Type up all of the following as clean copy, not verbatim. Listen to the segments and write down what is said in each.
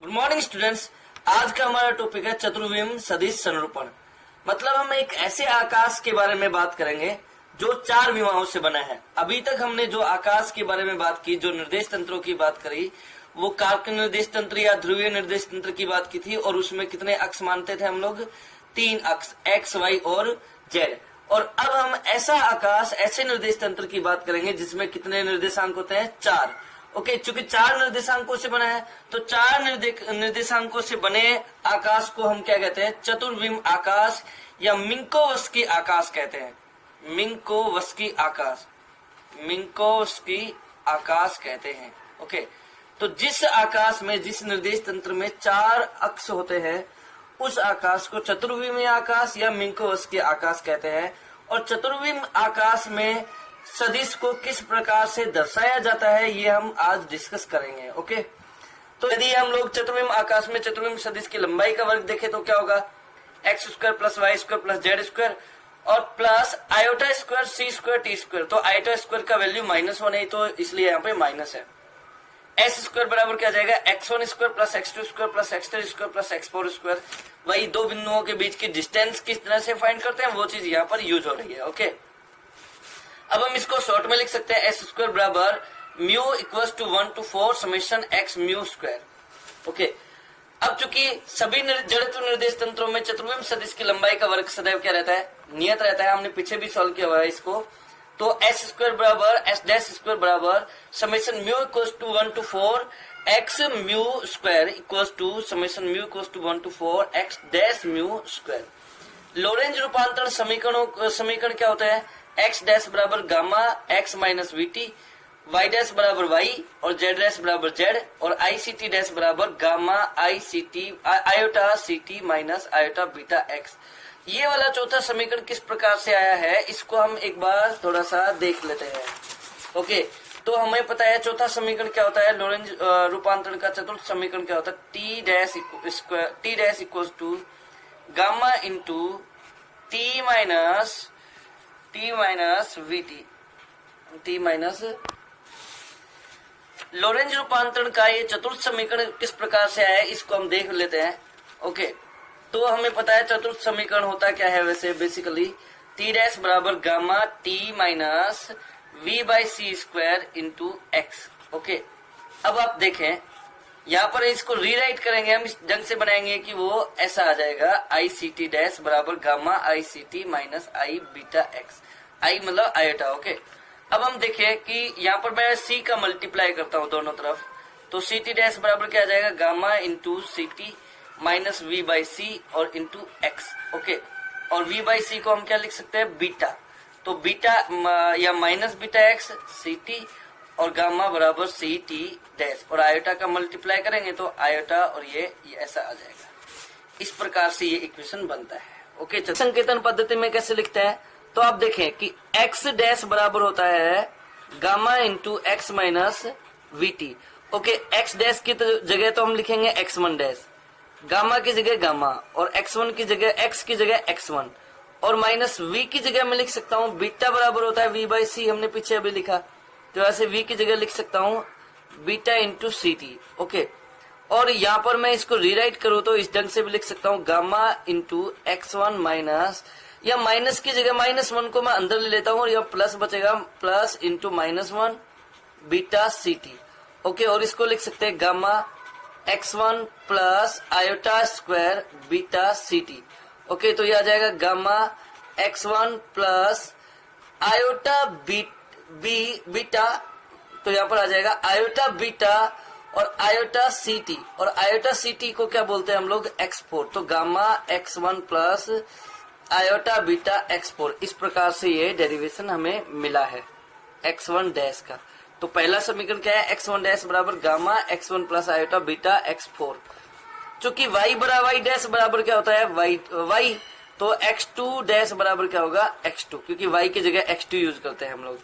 Good morning students. आज का हमारा टॉपिक है चतुर्विम सदिश संरूपण। मतलब हम एक ऐसे आकाश के बारे में बात करेंगे जो चार विमाओं से बना है। अभी तक हमने जो आकाश के बारे में बात की, जो निर्देश तंत्रों की बात करी, वो कारक निर्देश तंत्र या ध्रुवीय निर्देश तंत्र की बात की थी। और उसमें कितने अक्ष मानते थे हम लोग? 3 अक्ष, एक्स, वाई और जेड। और अब हम ऐसा आकाश, ऐसे निर्देश तंत्र की बात करेंगे जिसमें कितने निर्देशांक होते हैं? 4। ओके, चूंकि 4 निर्देशांकों से बना है तो 4 निर्देशांकों से बने आकाश को हम क्या कहते हैं? चतुर्विम आकाश या मिंकोवस्की आकाश कहते हैं। मिंकोवस्की आकाश, मिंकोवस्की आकाश कहते हैं। ओके, तो जिस आकाश में, जिस निर्देश तंत्र में 4 अक्ष होते हैं उस आकाश को चतुर्विम आकाश या मिंकोवस्की आकाश कहते हैं। और चतुर्विम आकाश में सदिश को किस प्रकार से दर्शाया जाता है ये हम आज डिस्कस करेंगे। ओके, तो यदि हम लोग चतुर्विम आकाश में चतुर्विम सदिश की लंबाई का वर्ग देखें तो क्या होगा? X square plus y square plus z square और प्लस आयोटा स्क्वायर सी स्क्वायर टी स्क्वायर। तो आयोटा स्क्वायर का वैल्यू -1 है, तो इसलिए यहाँ पे माइनस है। एस स्क्वायर बराबर क्या जाएगा? x1 square plus x2 square plus x3 square plus x4 square. वही दो बिंदुओं के बीच की डिस्टेंस किस तरह से फाइंड करते हैं वो चीज यहाँ पर यूज हो रही है। ओके, अब हम इसको शॉर्ट में लिख सकते हैं एस स्क्वायर बराबर mu equals to 1 to 4 summation x mu square. Okay, अब चूंकि सभी जड़त्व निर्देश तंत्रों में चतुर्विम सदिश की लंबाई का वर्ग सदैव क्या रहता है? नियत रहता है। हमने पीछे भी सॉल्व किया हुआ है इसको। तो एस स्क्वायर बराबर एस डैश स्क्वायर बराबर summation mu equals to 1 to 4 x mu square equals to summation mu equals to 1 to 4 x dash mu square. Lorentz रूपांतरण समीकरण क्या होता है? एक्स डैश बराबर gamma x minus v t, y dash बराबर y और z dash बराबर z और आई सी टी डैश बराबर गामा आई सी t iota c T minus iota beta x. ये वाला चौथा समीकरण किस प्रकार से आया है इसको हम एक बार थोड़ा सा देख लेते हैं। ओके, तो हमें पता है चौथा समीकरण क्या होता है? लोरेंज रूपांतरण का चतुर्थ समीकरण क्या होता है? T dash equals to gamma into t minus v t, t minus. Lorentz रूपांतरण का ये चतुर्थ समीकरण किस प्रकार से आया है इसको हम देख लेते हैं। ओके, तो हमें पता है चतुर्थ समीकरण होता क्या है वैसे बेसिकली टी डैश बराबर gamma t minus we by C square into x. Okay, अब आप देखें यहाँ पर इसको रीराइट करेंगे हम, इस ढंग से बनाएंगे कि वो ऐसा आ जाएगा आई सी टी डैश बराबर gamma I C T minus I beta X. I मतलब आयोटा। ओके, अब हम देखें कि यहाँ पर मैं सी का मल्टीप्लाई करता हूँ दोनों तरफ, तो सी टी डैश बराबर क्या आ जाएगा? Gamma into C T minus we by C और इंटू एक्स। ओके, और वी बाई सी को हम क्या लिख सकते हैं? बीटा। तो बीटा या minus beta x c t और गामा बराबर सी टी डैश और आयोटा का मल्टीप्लाई करेंगे तो आयोटा और ये ऐसा आ जाएगा। इस प्रकार से ये इक्वेशन बनता है। ओके, संकेतन पद्धति में कैसे लिखते हैं? तो आप देखें कि एक्स डैश बराबर होता है gamma into x minus we T. Okay, x dash की जगह तो हम लिखेंगे x1 डैश, गामा की जगह गामा और x1 की जगह x की जगह x1 और माइनस v की जगह मैं लिख सकता हूँ बीटा बराबर होता है v बाई सी, हमने पीछे अभी लिखा, तो ऐसे v की जगह लिख सकता हूँ बीटा इंटू सी टी। ओके, और यहाँ पर मैं इसको रीराइट करूँ तो इस ढंग से भी लिख सकता हूँ गामा इंटू x1 माइनस, या माइनस की जगह -1 को मैं अंदर ले लेता हूँ और यह प्लस बचेगा plus into -1 beta c t. Okay, और इसको लिख सकते हैं gamma x1 plus iota square beta c t. Okay, तो यह आ जाएगा gamma x1 plus iota beta, तो यहाँ पर आ जाएगा आयोटा बीटा और आयोटा सी टी, और आयोटा सी टी को क्या बोलते हैं हम लोग? x4। तो gamma x1 plus iota beta x4। इस प्रकार से ये डेरिवेशन हमें मिला है x1 डैश का। तो पहला समीकरण क्या है? x1 डैश बराबर gamma x1 plus iota beta x4। चूंकि y बराबर y डैश बराबर क्या होता है? y, तो x2 डैश बराबर क्या होगा? x2, क्योंकि y की जगह x2 यूज करते हैं हम लोग।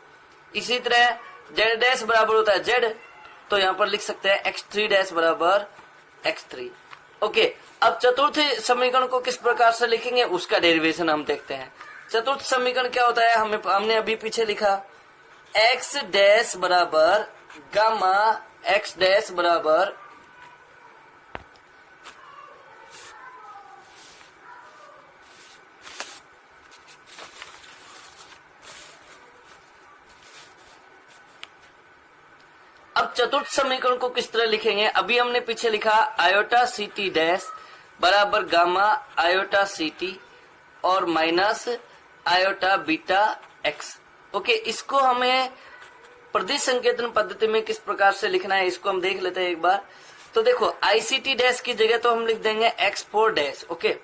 इसी तरह z डैश बराबर होता है z, तो यहाँ पर लिख सकते हैं x3 डैश बराबर x3। ओके, अब चतुर्थ समीकरण को किस प्रकार से लिखेंगे उसका डेरिवेशन हम देखते हैं। चतुर्थ समीकरण क्या होता है? हमने अभी पीछे लिखा x डैश बराबर गामा x डैश बराबर चतुर्थ समीकरण को किस तरह लिखेंगे? अभी हमने पीछे लिखा आयोटा सी टी डैश बराबर गामा आयोटा सी टी और minus iota beta x. Okay, इसको हमें प्रति संकेतन पद्धति में किस प्रकार से लिखना है इसको हम देख लेते हैं एक बार। तो देखो आईसीटी डैश की जगह तो हम लिख देंगे x4 डैश, ओके,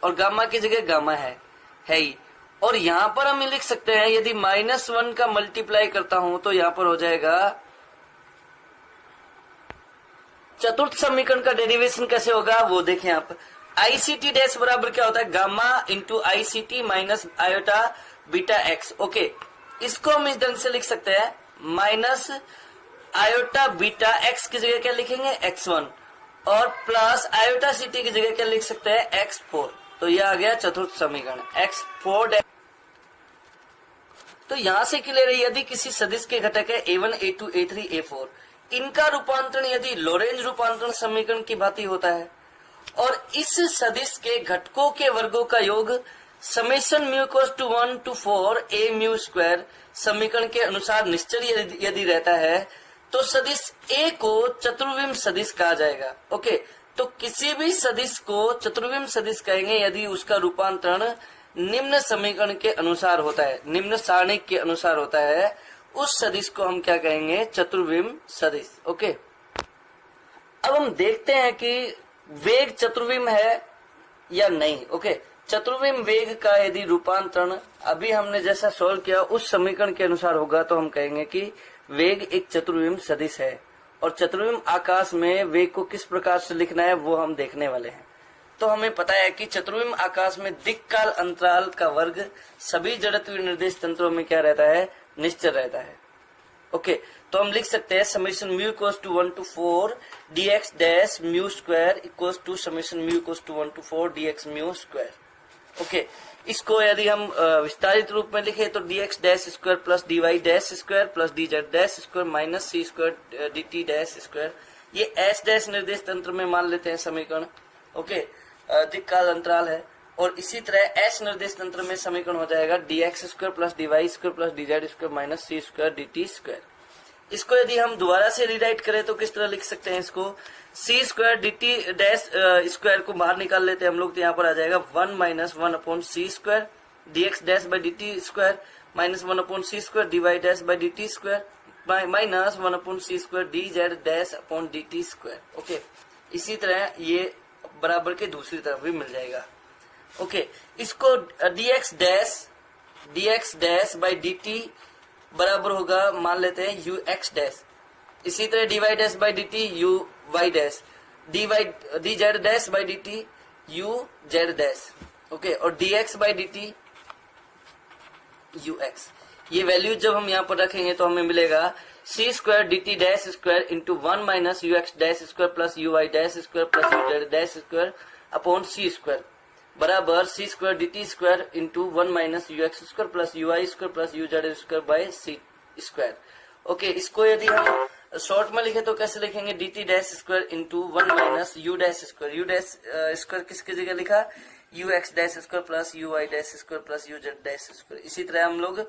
और गामा की जगह गामा है ही। और यहाँ पर हम लिख सकते हैं यदि -1 का मल्टीप्लाई करता हूं तो यहाँ पर हो जाएगा। चतुर्थ समीकरण का डेरिवेशन कैसे होगा वो देखें आप। आईसीटी डैश बराबर क्या होता है? Gamma into ICT minus iota beta x. Okay, इसको हम इस ढंग से लिख सकते हैं माइनस आयोटा बीटा एक्स की जगह क्या लिखेंगे? x1 और प्लस आयोटा सीटी की जगह क्या लिख सकते हैं? x4। तो यह आ गया चतुर्थ समीकरण x4 डैश। तो यहां से क्लियर है यदि किसी सदिश के घटक है a1 a2 a3 a4, इनका रूपांतरण यदि लोरेंज रूपांतरण समीकरण की भांति होता है और इस सदिश के घटकों के वर्गों का योग summation mu equals to 1 to 4 a mu square समीकरण के अनुसार निश्चल यदि रहता है तो सदिश A को चतुर्विम सदिश कहा जाएगा। ओके, तो किसी भी सदिश को चतुर्विम सदिश कहेंगे यदि उसका रूपांतरण निम्न समीकरण के अनुसार होता है, निम्न सारणी के अनुसार होता है, उस सदिश को हम क्या कहेंगे? चतुर्विम सदिश। ओके, अब हम देखते हैं कि वेग चतुर्विम है या नहीं। ओके, चतुर्विम वेग का यदि रूपांतरण अभी हमने जैसा सोल्व किया उस समीकरण के अनुसार होगा तो हम कहेंगे कि वेग एक चतुर्विम सदिश है। और चतुर्विम आकाश में वेग को किस प्रकार से लिखना है वो हम देखने वाले हैं। तो हमें पता है कि चतुर्विम आकाश में दिक्काल अंतराल का वर्ग सभी जड़त्व निर्देश तंत्रों में क्या रहता है? निश्चल रहता है। ओके, तो हम लिख सकते हैं summation mu equals to 1 to 4 dx dash mu square equals to summation mu equals to 1 to 4 dx mu square. Okay, इसको यदि हम विस्तारित रूप में लिखे तो dx dash square plus dy dash square plus dz dash square minus c square dt dash square, ये s dash निर्देश तंत्र में मान लेते हैं समीकरण। ओके, दिक्काल अंतराल है और इसी तरह s निर्देश तंत्र में समीकरण हो जाएगा dx square plus dy square plus dz square minus c square dt square. इसको यदि हम दोबारा से रिराइट करें तो किस तरह लिख सकते हैं इसको? c square dt dash square को बाहर निकाल लेते हैं हम लोग तो यहाँ पर आ जाएगा 1 minus 1 upon c square dx dash by dt square minus 1 upon c square dy dash by dt square minus 1 upon c square dz dash upon dt square. Okay, इसी तरह ये बराबर के दूसरी तरफ भी मिल जाएगा। ओके, इसको dx डैश बाई dt बराबर होगा मान लेते हैं ux डैश, इसी तरह dy dash by dt uy dash, dz dash by dt uz dash. Okay, और dx बाई dt ux। ये वैल्यू जब हम यहाँ पर रखेंगे तो हमें मिलेगा c square dt dash square into 1 minus ux dash square plus uy dash square plus uz dash square upon c square बराबर c square dt square into 1 minus ux square plus uy square plus uz square by c square. Okay, इसको यदि हम short में लिखे तो कैसे लिखेंगे? dt dash square into 1 minus u dash square, u dash square किसकी जगह लिखा? ux dash square plus uy dash square plus uz dash square. इसी तरह हम लोग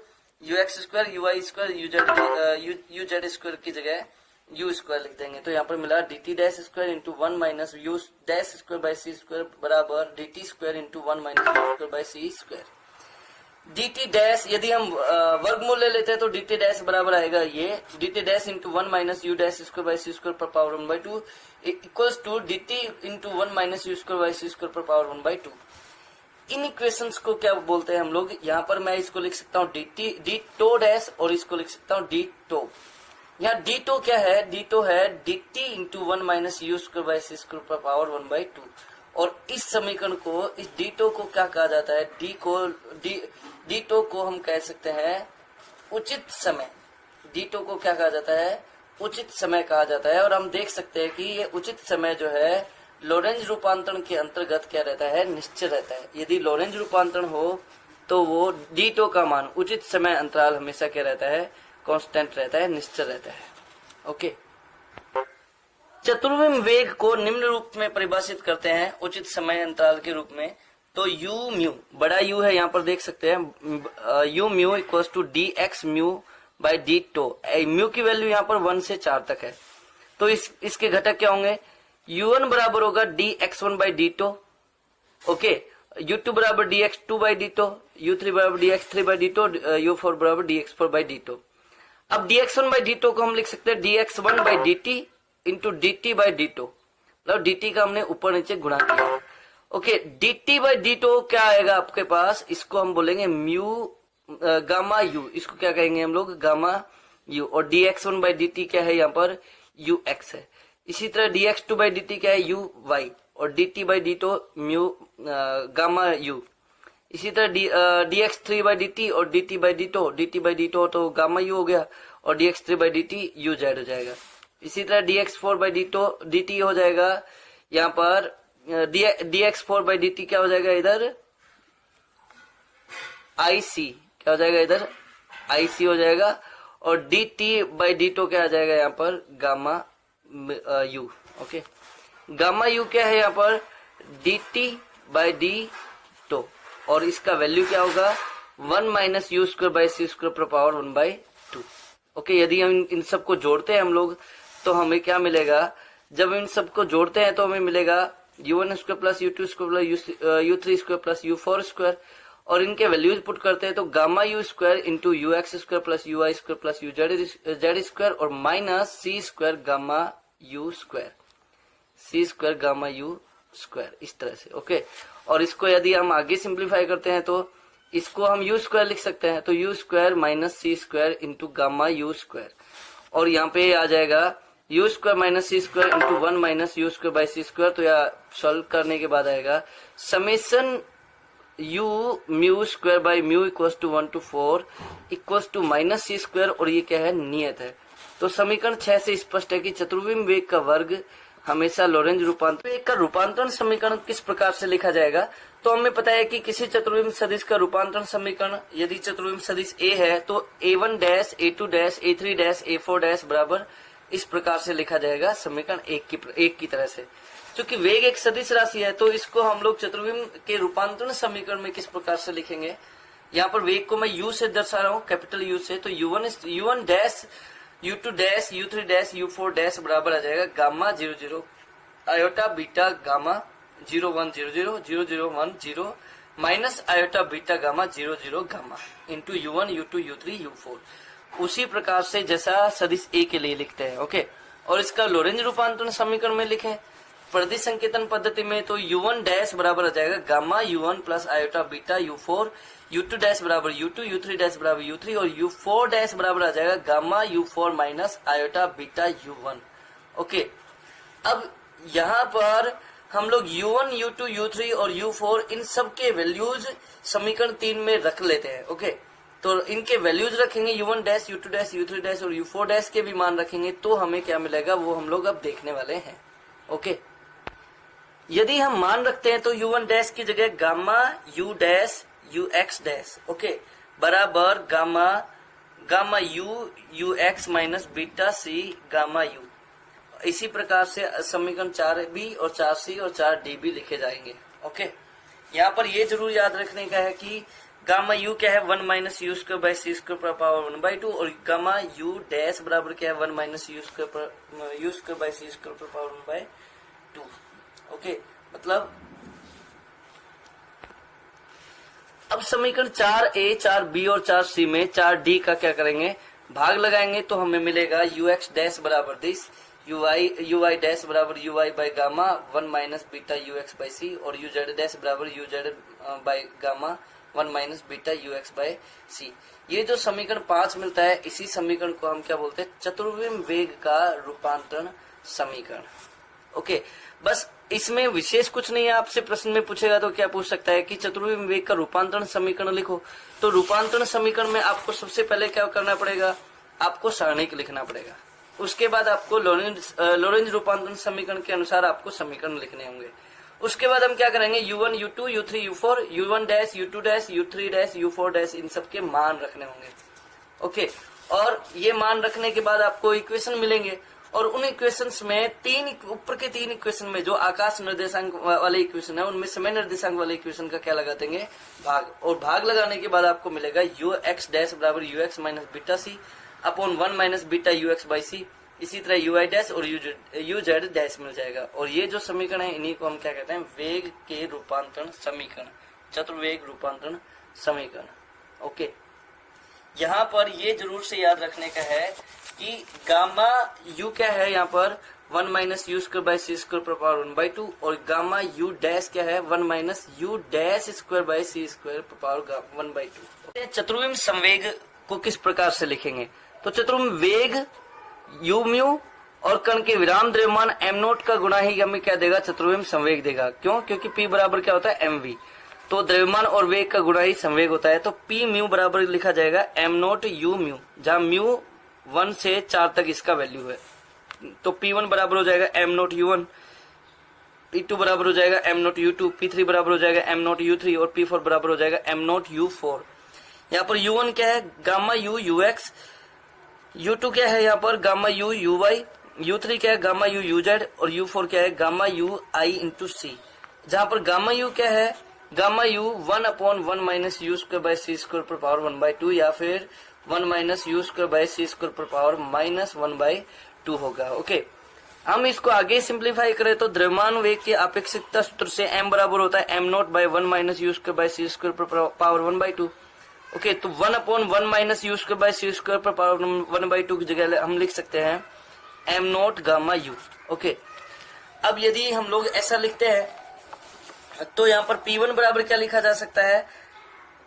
ux square uy square uz square की जगह u स्क्वायर लिख देंगे तो यहाँ पर मिला dt dash square into 1 minus u dash square by c square बराबर dt square into 1 minus u square by c square. dt dash यदि हम वर्गमूल ले लेते हैं तो dt डैश बराबर आएगा ये dt dash into 1 minus u dash square by c square पर power 1/2 equals to dt into 1 minus u square by c square पर पावर 1/2। इन इक्वेशंस को क्या बोलते हैं हम लोग? यहाँ पर मैं इसको लिख सकता हूँ डी टो डैश और इसको लिख सकता हूँ डी टो। यहाँ डी टो क्या है? डी टो है dt into 1 minus u square by c square पर पावर 1/2। और इस समीकरण को, इस डी टो को क्या कहा जाता है? डी टो को हम कह सकते हैं उचित समय। डी टो को क्या कहा जाता है? उचित समय कहा जाता है। और हम देख सकते हैं कि ये उचित समय जो है लोरेंज रूपांतरण के अंतर्गत क्या रहता है? निश्चल रहता है। यदि लोरेंज रूपांतरण हो तो वो डी टो का मान उचित समय अंतराल हमेशा क्या रहता है? कांस्टेंट रहता है, निश्चल रहता है। ओके, चतुर्विम वेग को निम्न रूप में परिभाषित करते हैं उचित समय अंतराल के रूप में। तो यू म्यू, बड़ा यू है यहाँ पर देख सकते हैं, u mu equals to d x mu by d tau. Mu की वैल्यू यहाँ पर 1 से 4 तक है। तो इसके घटक क्या होंगे, u1 बराबर होगा dx1 by d to, okay, u2 बराबर dx2 by d to, u3 बराबर dx3 by d to, u4 बराबर dx4 बाई डी टो। अब dx1 बाई डी टो को हम लिख सकते हैं dx1 by d t into d t by d tau, मतलब डी टी का हमने ऊपर नीचे गुणा किया, okay. D t by d tau क्या आएगा आपके पास, इसको हम बोलेंगे म्यू गामा यू, इसको क्या कहेंगे हम लोग, गामा यू। और dx1 बाई डी टी क्या है यहाँ पर, यू एक्स है। इसी तरह dx2 बाई डी टी क्या है, यू वाई, और dt by d tau mu gamma u. इसी तरह dx3 बाई डी टी और dt बाई डी टो तो गामा यू हो गया, और dx3 by d t u z हो जाएगा। इसी तरह dx4 बाई डी टी हो जाएगा यहाँ पर, dx4 बाई डी टी क्या हो जाएगा इधर, IC क्या हो जाएगा इधर, IC हो जाएगा, और dt बाई डी टो क्या आ जाएगा यहाँ पर, gamma u, okay. Gamma you क्या है यहाँ पर, dt बाई डी टो, और इसका वैल्यू क्या होगा, 1 minus you square by C square पर पावर 1/2, ओके। यदि हम इन सबको जोड़ते हैं हम लोग तो हमें क्या मिलेगा, जब इन सबको जोड़ते हैं तो हमें मिलेगा u1 square plus u2 square plus u3 square plus u4 square, और इनके वैल्यूज पुट करते हैं तो gamma you square into U X square plus U I square plus U Z square, और minus C square gamma you square, C square gamma you square, इस तरह से, okay. और इसको यदि हम आगे सिंप्लीफाई करते हैं तो इसको हम यू स्क्वायर लिख सकते हैं, तो u square minus C square into gamma you square, और यहाँ पे आ जाएगा u square minus C square into 1 minus you square by C square. तो यह सॉल्व करने के बाद आएगा summation u mu square by mu equals to 1 to 4 equals to minus C square, और ये क्या है, नियत है। तो समीकरण 6 से स्पष्ट है कि चतुर्विम वेग का वर्ग हमेशा लोरेंज रूपांतरण। वेग का रूपांतरण समीकरण किस प्रकार से लिखा जाएगा, तो हमें पता है कि किसी चतुर्विम सदिश का रूपांतरण समीकरण, यदि चतुर्विम सदिश A है तो a1 dash a2 dash a3 dash a4 dash बराबर इस प्रकार से लिखा जाएगा समीकरण एक की तरह से। क्योंकि वेग एक सदिश राशि है तो इसको हम लोग चतुर्विम के रूपांतरण समीकरण में किस प्रकार से लिखेंगे, यहाँ पर वेग को मैं u से दर्शा रहा हूँ, कैपिटल U से, तो u1 dash u2 dash u3 dash u4 dash बराबर आ जाएगा gamma 00 iota beta gamma 0100 minus iota beta gamma 00 gamma into u1 u2 u3 u4, उसी प्रकार से जैसा सदिश A के लिए लिखते हैं, ओके। और इसका लोरेंज रूपांतरण समीकरण में लिखें प्रतिदिश संकेतन पद्धति में, तो u1 डैश बराबर आ जाएगा gamma u1 plus iota beta u4, u2 dash बराबर u2, u3 डैश बराबर u3, और u4 डैश बराबर आ जाएगा gamma u4 minus iota beta u1, okay. अब यहाँ पर हम लोग u1, u2, u3 और u4 इन सब के वैल्यूज समीकरण 3 में रख लेते हैं, ओके। तो इनके वैल्यूज रखेंगे u1 dash, u2 dash, u3 dash और u4 डैश के भी मान रखेंगे, तो हमें क्या मिलेगा वो हम लोग अब देखने वाले हैं, ओके। यदि हम मान रखते हैं तो u1 डैश की जगह gamma u dash u x dash, okay, बराबर gamma u x minus beta c gamma u। इसी प्रकार से समीकरण 4b और 4c और 4d भी लिखे जाएंगे, ओके। यहाँ पर ये जरूर याद रखने का है कि गामा u क्या है, 1 minus you square by C square पर पावर 1/2, और गामा u डैश बराबर क्या है, 1 minus you square by C square पर पावर 1/2, ओके। मतलब अब समीकरण 4a, 4b और 4c में 4d का क्या करेंगे, भाग लगाएंगे, तो हमें मिलेगा ux डैश बराबर दिस, ui डैश बराबर ui by gamma 1 minus beta ux by C, और uz डैश बराबर uz by gamma 1 minus beta ux by C. ये जो समीकरण 5 मिलता है, इसी समीकरण को हम क्या बोलते हैं, चतुर्विम वेग का रूपांतरण समीकरण, ओके। बस इसमें विशेष कुछ नहीं है। आपसे प्रश्न में पूछेगा तो क्या पूछ सकता है कि चतुर्विम वेग का रूपांतरण समीकरण लिखो, तो रूपांतरण समीकरण में आपको सबसे पहले क्या करना पड़ेगा, आपको सारणिक लिखना पड़ेगा। उसके बाद आपको लोरेंज रूपांतरण समीकरण के अनुसार आपको समीकरण लिखने होंगे। उसके बाद हम क्या करेंगे, u1, u2, u3, u4, u1 dash, u2 dash, u3 dash, u4 dash, इन सब के मान रखने होंगे, ओके। और ये मान रखने के बाद आपको इक्वेशन मिलेंगे, और उन इक्वेशंस में ऊपर के 3 इक्वेशन में जो आकाश निर्देशांक वाले इक्वेशन है, उनमें समय निर्देशांक वाले इक्वेशन का क्या लगा देंगे, भाग। और भाग लगाने के बाद आपको मिलेगा ux डैश बराबर ux minus beta C upon 1 minus beta ux by C, इसी तरह यू आई डैश और यू जेड डैश मिल जाएगा। और ये जो समीकरण है इन्हीं को हम क्या कहते हैं, वेग के रूपांतरण समीकरण, चतुर्वेग रूपांतरण समीकरण। ओके, यहाँ पर ये जरूर से याद रखने का है कि गामा यू क्या है, यहाँ पर 1 minus you square by C square पर पावर 1/2, और गामा यू डैश क्या है, 1 minus u dash square by C square पर पावर 1/2। चतुर्विम संवेग को किस प्रकार से लिखेंगे, तो चतुर्विम वेग यू म्यू और कण के विराम द्रव्यमान एम नोट का गुणा ही हमें क्या देगा, चतुर्विम संवेग देगा। क्यों, क्योंकि पी बराबर क्या होता है, एम वी, तो द्रव्यमान और वेग का गुणा ही संवेग होता है। तो पी म्यू बराबर लिखा जाएगा एम नोट यू म्यू, जहां म्यू 1 से 4 तक इसका वैल्यू है। तो P1 बराबर हो जाएगा एम नोट U1, P2 बराबर हो जाएगा एम नोट U2, P3 बराबर हो जाएगा एम नोट U3 और P4 बराबर हो जाएगा एम नोट U4। यहाँ पर U1 क्या है, गामा U UX, U2 क्या है यहाँ पर गामा U UY, U3 क्या है गामा U UZ और U4 क्या है gamma U I into C। जहां पर गामा U क्या है, gamma U 1/1 minus you square by C square पर पावर 1/2 या फिर 1 minus you square by C square पर पावर -1/2 होगा। ओके, हम इसको आगे सिंप्लीफाई करें तो द्रव्यमान वेग की अपेक्षिकता सूत्र से m बराबर होता है m nought by 1 minus you square by C square पर पावर 1/2। ओके, तो 1/1 minus you square by C square पर पावर 1/2 की जगह हम लिख सकते हैं m nought gamma u. Okay, अब यदि हम लोग ऐसा लिखते हैं तो यहाँ पर P1 बराबर क्या लिखा जा सकता है,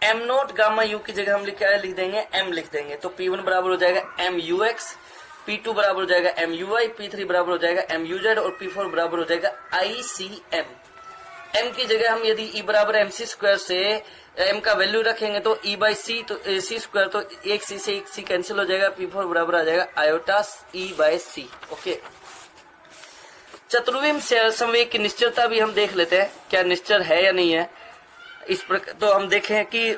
एम नोट गामा यू की जगह हम लिख देंगे m लिख देंगे। तो P1 बराबर हो जाएगा एम यू एक्स, P2 बराबर हो जाएगा एम यू आई, P3 बराबर हो जाएगा एम यू जेड और P4 बराबर हो जाएगा आई सी एम। m की जगह हम यदि E बराबर एम सी स्क्वायर से m का वैल्यू रखेंगे तो E बाई सी, तो सी स्क्वायर, तो एक सी से एक सी कैंसिल हो जाएगा, P4 बराबर आ जाएगा iota E by C. Okay, चतुर्विम संवेग की निश्चलता भी हम देख लेते हैं, क्या निश्चल है या नहीं है। इस प्रकार तो हम देखें कि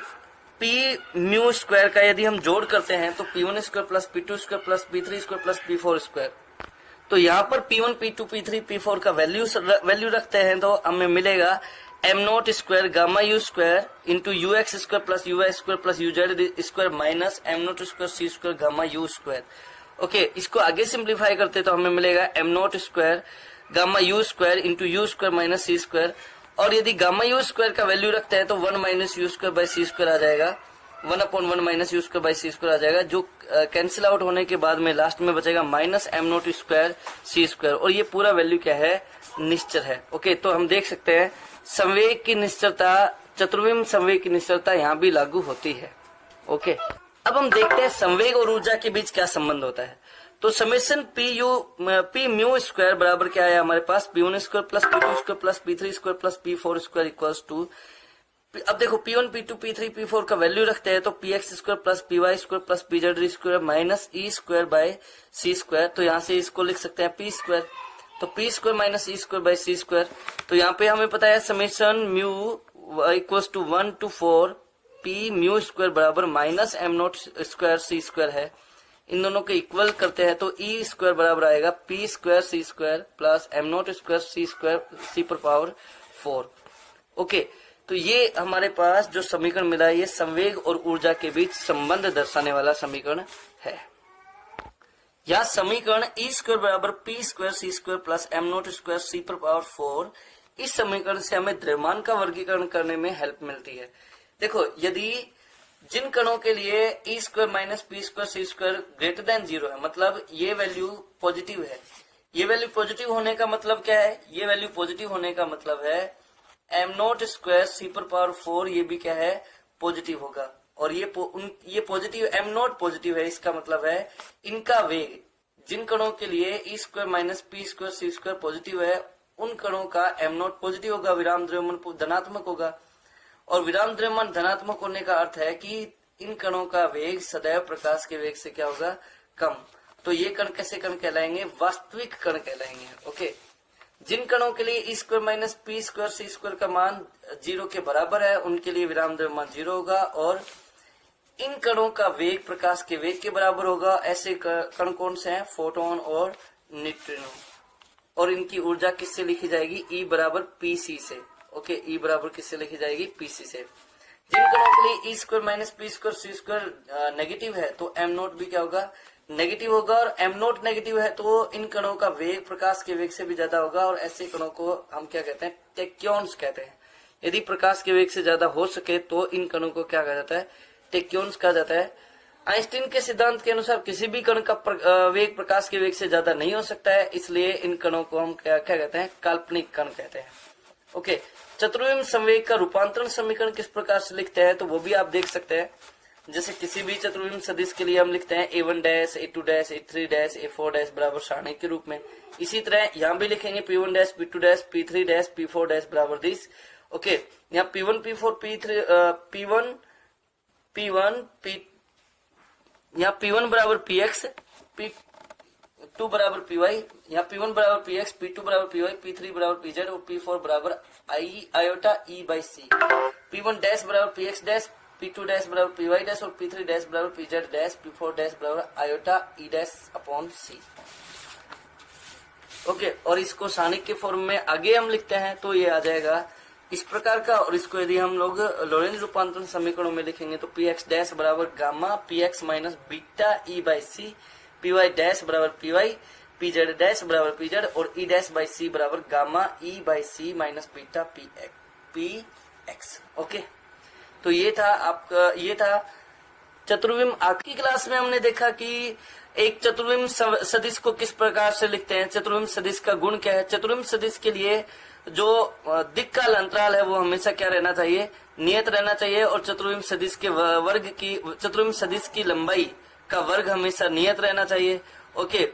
P म्यू स्क्वायर का यदि हम जोड़ करते हैं तो P1 square plus P2 square plus P3 square plus P4 square. तो यहाँ पर P1 P2 P3 P4 का वैल्यू रखते हैं तो हमें मिलेगा M note square gamma you square into U X square plus U Y square plus U Z square minus M note square C square gamma you square. Okay, इसको आगे simplify करते तो हमें मिलेगा M note square gamma you square into U square minus C square, और यदि gamma you square का value रखते हैं तो 1 minus you square by C square आ जाएगा, 1/1 minus you square by C square आ जाएगा, जो कैंसिल आउट होने के बाद में लास्ट में बचेगा माइनस एम नोट स्क्वायर सी स्क्वायर, और ये पूरा वैल्यू क्या है, निश्चल है। ओके, तो हम देख सकते हैं संवेग की निश्चलता, चतुर्विम संवेग की निश्चलता यहाँ भी लागू होती है। ओके, अब हम देखते हैं संवेग और ऊर्जा के बीच क्या संबंध होता है। तो समेशन पी म्यू स्क्वायर बराबर क्या है हमारे पास, P1 square plus P2 square plus P3 square plus P4 square equals to, अब देखो P1 P2 P3 P4 का वैल्यू रखते हैं तो Px square plus Py square plus Pz square minus e square by c square. तो यहाँ से इसको लिख सकते हैं P स्क्वायर, तो P square minus e square by c square. तो यहाँ पे हमें पता है summation mu equals to 1 to 4 P mu square बराबर माइनस एम नोट स्क्वायर सी स्क्वायर है। इन दोनों के इक्वल करते हैं तो ई स्क्वायर बराबर आएगा P स्क्वायर सी square plus M note square सी स्क्वायर सी पर पावर 4। ओके, तो ये हमारे पास जो समीकरण मिला है ये संवेग और ऊर्जा के बीच संबंध दर्शाने वाला समीकरण है। यह समीकरण ई स्क्वायर बराबर P स्क्वायर सी square plus M note square C पर पावर 4, इस समीकरण से हमें द्रव्यमान का वर्गीकरण करने में हेल्प मिलती है। देखो, यदि जिन कणों के लिए E square minus P square सी स्क्वायर ग्रेटर देन 0 है, मतलब ये वैल्यू पॉजिटिव है, ये वैल्यू पॉजिटिव होने का मतलब क्या है, ये वैल्यू पॉजिटिव होने का मतलब है एम नोट स्क्वायर सी पर पावर 4 ये भी क्या है, पॉजिटिव होगा। और ये पॉजिटिव एम नोट पॉजिटिव है, इसका मतलब है इनका वेग, जिन कणों के लिए E square minus P square सी स्क्वायर पॉजिटिव है उन कणों का एम नोट पॉजिटिव होगा, विराम द्रव्यमान धनात्मक होगा। और विराम द्रव्यमान धनात्मक होने का अर्थ है कि इन कणों का वेग सदैव प्रकाश के वेग से क्या होगा, कम। तो ये कण कैसे कण कहलाएंगे, वास्तविक कण कहलाएंगे। ओके, जिन कणों के लिए E square minus P square सी स्क्वायर का मान 0 के बराबर है उनके लिए विराम द्रव्यमान 0 होगा, और इन कणों का वेग प्रकाश के वेग के बराबर होगा। ऐसे कण कौन से हैं, फोटोन और न्यूट्रिनो। और इनकी ऊर्जा किससे लिखी जाएगी, ई बराबर पी सी से। ओके, ई बराबर किससे लिखी जाएगी, पीसी से। जिन कणों के लिए E square minus P square सी स्क्वायर नेगेटिव है तो एम नोट भी क्या होगा, नेगेटिव होगा और एम नॉट नेगेटिव है तो इन कणों का वेग प्रकाश के वेग से भी ज्यादा होगा और ऐसे कणों को हम क्या कहते हैं, टेक्योन्स कहते हैं। यदि प्रकाश के वेग से ज्यादा हो सके तो इन कणों को क्या कहा जाता है, टेक्योन्स कहा जाता है। आइंस्टीन के सिद्धांत के अनुसार किसी भी कण का वेग प्रकाश के वेग से ज्यादा नहीं हो सकता है, इसलिए इन कणों को हम क्या कहते हैं, काल्पनिक कण कहते हैं। ओके, चतुर्विम संवेग का रूपांतरण समीकरण किस प्रकार से लिखते हैं तो वो भी आप देख सकते हैं। जैसे किसी भी चतुर्विम सदिश के लिए हम लिखते हैं a1 dash a2 dash a3 dash a4 dash बराबर सारणी के रूप में। इसी तरह यहाँ भी लिखेंगे p1 dash p2 dash p3 dash p4 dash बराबर दिस। ओके, यहाँ p1 p4 p3 p1 यहाँ p1 बराबर px, p2 बराबर py, यहाँ p1 बराबर px, p2 बराबर py, p3 बराबर pz और p4 बराबर iota e by c। p1 dash बराबर px डैश, p2 डैश बराबर py डैश और p3 डैश बराबर pz डैश, p4 डैश बराबर iota e dash upon c। Okay, और इसको सारणिक के फॉर्म में आगे हम लिखते हैं तो ये आ जाएगा इस प्रकार का। और इसको यदि हम लोग लोरेंज रूपांतरण समीकरणों में लिखेंगे तो px डैश बराबर gamma px minus beta e by C, py dash बराबर py, pz डैश बराबर pz और e डैश बाई सी बराबर gamma e by C minus beta px। Okay, तो ये था चतुर्विम। आज की क्लास में हमने देखा कि एक चतुर्विम सदिश को किस प्रकार से लिखते हैं, चतुर्विम सदिश का गुण क्या है। चतुर्विम सदिश के लिए जो दिक्काल अंतराल है वो हमेशा क्या रहना चाहिए, नियत रहना चाहिए। और चतुर्विम सदिश की लंबाई का वर्ग हमेशा नियत रहना चाहिए। ओके,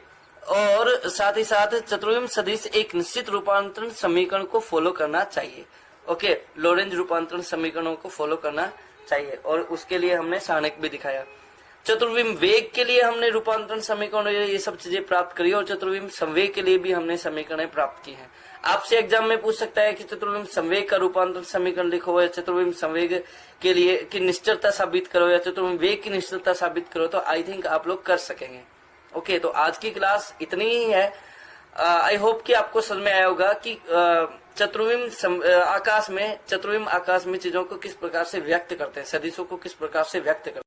और साथ ही साथ चतुर्विम सदिश एक निश्चित रूपांतरण समीकरण को फॉलो करना चाहिए। ओके, लोरेंज रूपांतरण समीकरणों को फॉलो करना चाहिए और उसके लिए हमने सारणिक भी दिखाया। चतुर्विम वेग के लिए हमने रूपांतरण समीकरण ये सब चीजें प्राप्त करी और चतुर्विम संवेग के लिए भी हमने समीकरण प्राप्त की हैं। आपसे एग्जाम में पूछ सकता है कि चतुर्विम संवेग का रूपांतरण समीकरण लिखो या चतुर्विम संवेग के लिए की निश्चलता साबित करो या चतुर्विम वेग की निश्चलता साबित करो, तो आई थिंक आप लोग कर सकेंगे। ओके, तो आज की क्लास इतनी ही है। आई होप कि आपको समझ में आया होगा कि चतुर्विम आकाश में चीजों को किस प्रकार से व्यक्त करते हैं, सदिशों को किस प्रकार से व्यक्त करते हैं।